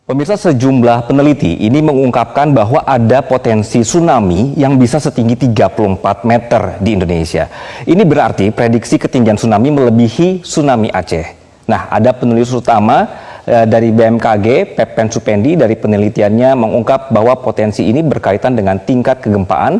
Pemirsa, sejumlah peneliti ini mengungkapkan bahwa ada potensi tsunami yang bisa setinggi 34 meter di Indonesia. Ini berarti prediksi ketinggian tsunami melebihi tsunami Aceh. Nah, ada peneliti utama dari BMKG, Pepen Supendi, dari penelitiannya mengungkap bahwa potensi ini berkaitan dengan tingkat kegempaan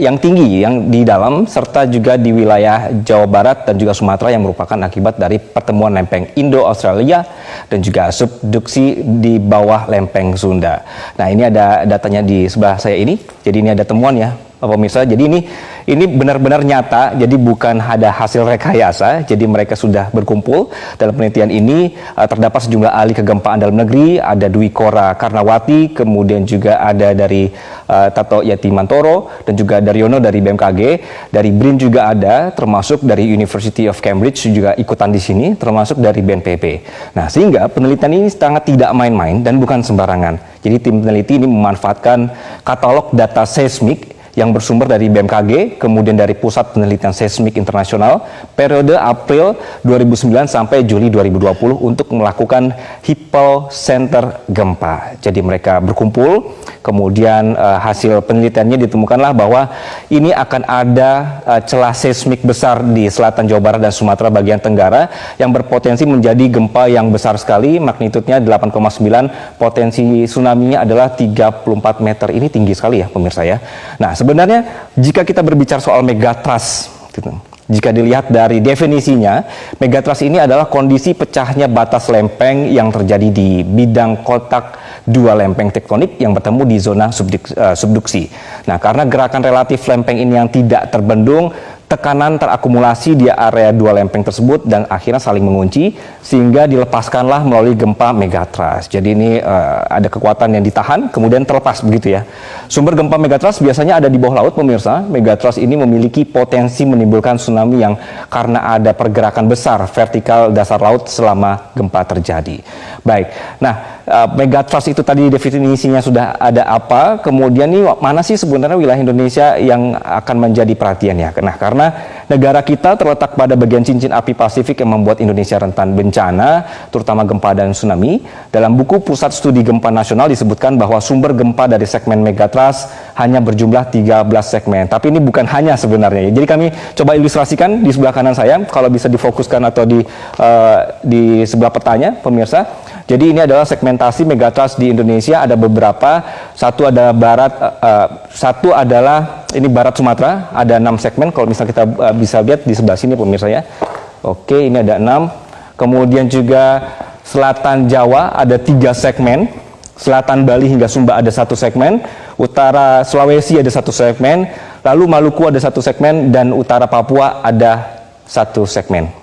yang tinggi yang di dalam serta juga di wilayah Jawa Barat dan juga Sumatera yang merupakan akibat dari pertemuan lempeng Indo-Australia dan juga subduksi di bawah lempeng Sunda. Nah, ini ada datanya di sebelah saya ini. Jadi ini ada temuan ya, pemirsa. Jadi ini benar-benar nyata, jadi bukan ada hasil rekayasa. Jadi mereka sudah berkumpul dalam penelitian ini. Terdapat sejumlah ahli kegempaan dalam negeri, ada Dwi Kora Karnawati, kemudian juga ada dari Tato Yatimantoro, dan juga Daryono dari BMKG, dari BRIN juga ada, termasuk dari University of Cambridge juga ikutan di sini, termasuk dari BNPB. Nah, sehingga penelitian ini sangat tidak main-main dan bukan sembarangan. Jadi tim peneliti ini memanfaatkan katalog data seismik yang bersumber dari BMKG, kemudian dari Pusat Penelitian Seismik Internasional, periode April 2009 sampai Juli 2020 untuk melakukan hypocenter gempa. Jadi mereka berkumpul, kemudian hasil penelitiannya ditemukanlah bahwa ini akan ada celah seismik besar di selatan Jawa Barat dan Sumatera bagian Tenggara yang berpotensi menjadi gempa yang besar sekali, magnitudenya 8,9, potensi tsunami-nya adalah 34 meter. Ini tinggi sekali ya pemirsa ya. Nah, sebenarnya jika kita berbicara soal megatrust, jika dilihat dari definisinya, megatrust ini adalah kondisi pecahnya batas lempeng yang terjadi di bidang kotak dua lempeng tektonik yang bertemu di zona subduksi. Nah, karena gerakan relatif lempeng ini yang tidak terbendung, tekanan terakumulasi di area dua lempeng tersebut dan akhirnya saling mengunci sehingga dilepaskanlah melalui gempa megatrust. Jadi ini ada kekuatan yang ditahan kemudian terlepas begitu ya. Sumber gempa megatrust biasanya ada di bawah laut pemirsa. Megatrust ini memiliki potensi menimbulkan tsunami yang karena ada pergerakan besar vertikal dasar laut selama gempa terjadi. Baik. Nah, megatrust itu tadi definisinya sudah ada apa? Kemudian nih mana sih sebenarnya wilayah Indonesia yang akan menjadi perhatian ya? Nah, karena negara kita terletak pada bagian cincin api Pasifik yang membuat Indonesia rentan bencana, terutama gempa dan tsunami. Dalam buku Pusat Studi Gempa Nasional disebutkan bahwa sumber gempa dari segmen megatrust hanya berjumlah 13 segmen. Tapi ini bukan hanya sebenarnya. Jadi kami coba ilustrasikan di sebelah kanan saya, kalau bisa difokuskan atau di sebelah petanya, pemirsa. Jadi ini adalah segmentasi megatrust di Indonesia, ada beberapa. Satu ada barat, satu adalah ini barat Sumatera, ada 6 segmen. Kalau misalnya kita bisa lihat di sebelah sini pemirsa ya. Oke, ini ada 6. Kemudian juga selatan Jawa ada 3 segmen. Selatan Bali hingga Sumba ada 1 segmen. Utara Sulawesi ada 1 segmen. Lalu Maluku ada 1 segmen dan utara Papua ada 1 segmen.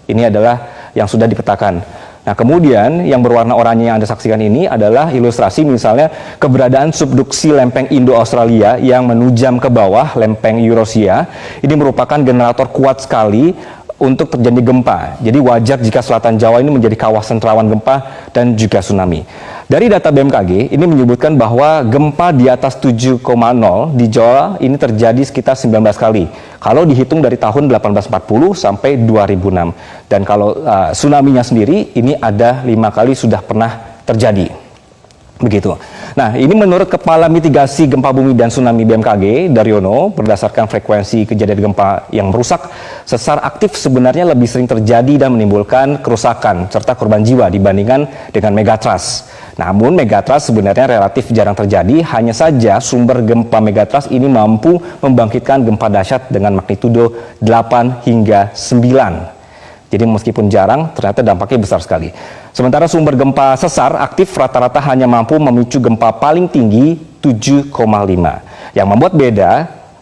Ini adalah yang sudah dipetakan. Nah, kemudian yang berwarna oranye yang Anda saksikan ini adalah ilustrasi misalnya keberadaan subduksi lempeng Indo-Australia yang menujam ke bawah lempeng Eurasia. Ini merupakan generator kuat sekali untuk terjadi gempa. Jadi wajar jika selatan Jawa ini menjadi kawasan rawan gempa dan juga tsunami. Dari data BMKG ini menyebutkan bahwa gempa di atas 7,0 di Jawa ini terjadi sekitar 19 kali. Kalau dihitung dari tahun 1840 sampai 2006. Dan kalau tsunami-nya sendiri ini ada 5 kali sudah pernah terjadi. Begitu. Nah, ini menurut Kepala Mitigasi Gempa Bumi dan Tsunami BMKG, Daryono, berdasarkan frekuensi kejadian gempa yang merusak, sesar aktif sebenarnya lebih sering terjadi dan menimbulkan kerusakan serta korban jiwa dibandingkan dengan megatrust. Namun megatrust sebenarnya relatif jarang terjadi, hanya saja sumber gempa megatrust ini mampu membangkitkan gempa dahsyat dengan magnitudo 8 hingga 9. Jadi meskipun jarang, ternyata dampaknya besar sekali. Sementara sumber gempa sesar aktif rata-rata hanya mampu memicu gempa paling tinggi 7,5. Yang membuat beda,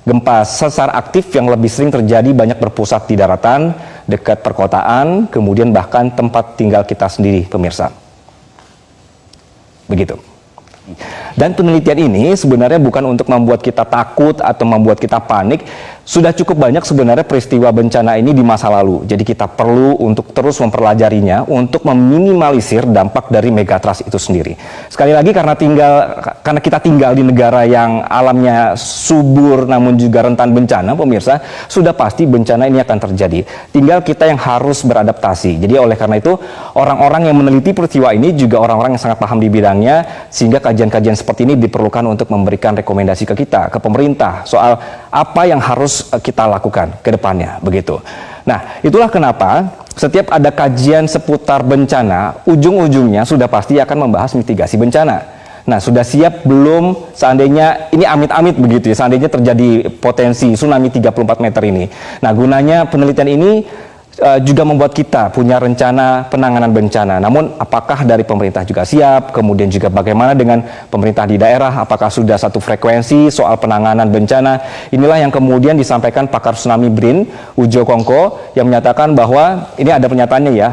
gempa sesar aktif yang lebih sering terjadi banyak berpusat di daratan, dekat perkotaan, kemudian bahkan tempat tinggal kita sendiri, pemirsa. Begitu. Dan penelitian ini sebenarnya bukan untuk membuat kita takut atau membuat kita panik. Sudah cukup banyak sebenarnya peristiwa bencana ini di masa lalu. Jadi kita perlu untuk terus mempelajarinya untuk meminimalisir dampak dari megatrust itu sendiri. Sekali lagi karena kita tinggal di negara yang alamnya subur namun juga rentan bencana, pemirsa, sudah pasti bencana ini akan terjadi. Tinggal kita yang harus beradaptasi. Jadi oleh karena itu orang-orang yang meneliti peristiwa ini juga orang-orang yang sangat paham di bidangnya, sehingga kajian-kajian seperti ini diperlukan untuk memberikan rekomendasi ke kita, ke pemerintah soal apa yang harus kita lakukan ke depannya, begitu. Nah, itulah kenapa setiap ada kajian seputar bencana, ujung-ujungnya sudah pasti akan membahas mitigasi bencana. Nah, sudah siap belum seandainya ini amit-amit begitu ya, seandainya terjadi potensi tsunami 34 meter ini. Nah, gunanya penelitian ini juga membuat kita punya rencana penanganan bencana. Namun apakah dari pemerintah juga siap, kemudian juga bagaimana dengan pemerintah di daerah, apakah sudah satu frekuensi soal penanganan bencana. Inilah yang kemudian disampaikan pakar tsunami BRIN, Ujo Kongko, yang menyatakan bahwa ini ada pernyataannya ya,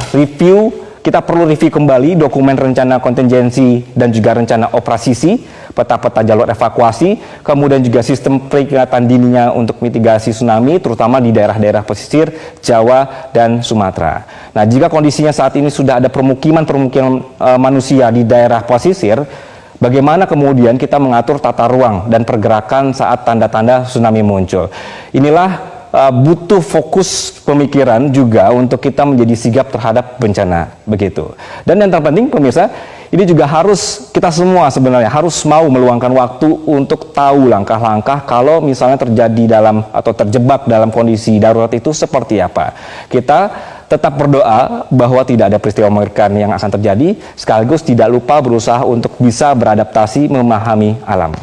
kita perlu review kembali dokumen rencana kontingensi dan juga rencana operasi, peta-peta jalur evakuasi, kemudian juga sistem peringatan dininya untuk mitigasi tsunami, terutama di daerah-daerah pesisir Jawa dan Sumatera. Nah, jika kondisinya saat ini sudah ada permukiman manusia di daerah pesisir, bagaimana kemudian kita mengatur tata ruang dan pergerakan saat tanda-tanda tsunami muncul? Inilah butuh fokus pemikiran juga untuk kita menjadi sigap terhadap bencana, begitu. Dan yang terpenting pemirsa, ini juga harus kita semua sebenarnya harus mau meluangkan waktu untuk tahu langkah-langkah kalau misalnya terjadi dalam atau terjebak dalam kondisi darurat itu seperti apa. Kita tetap berdoa bahwa tidak ada peristiwa mengerikan yang akan terjadi, sekaligus tidak lupa berusaha untuk bisa beradaptasi memahami alam.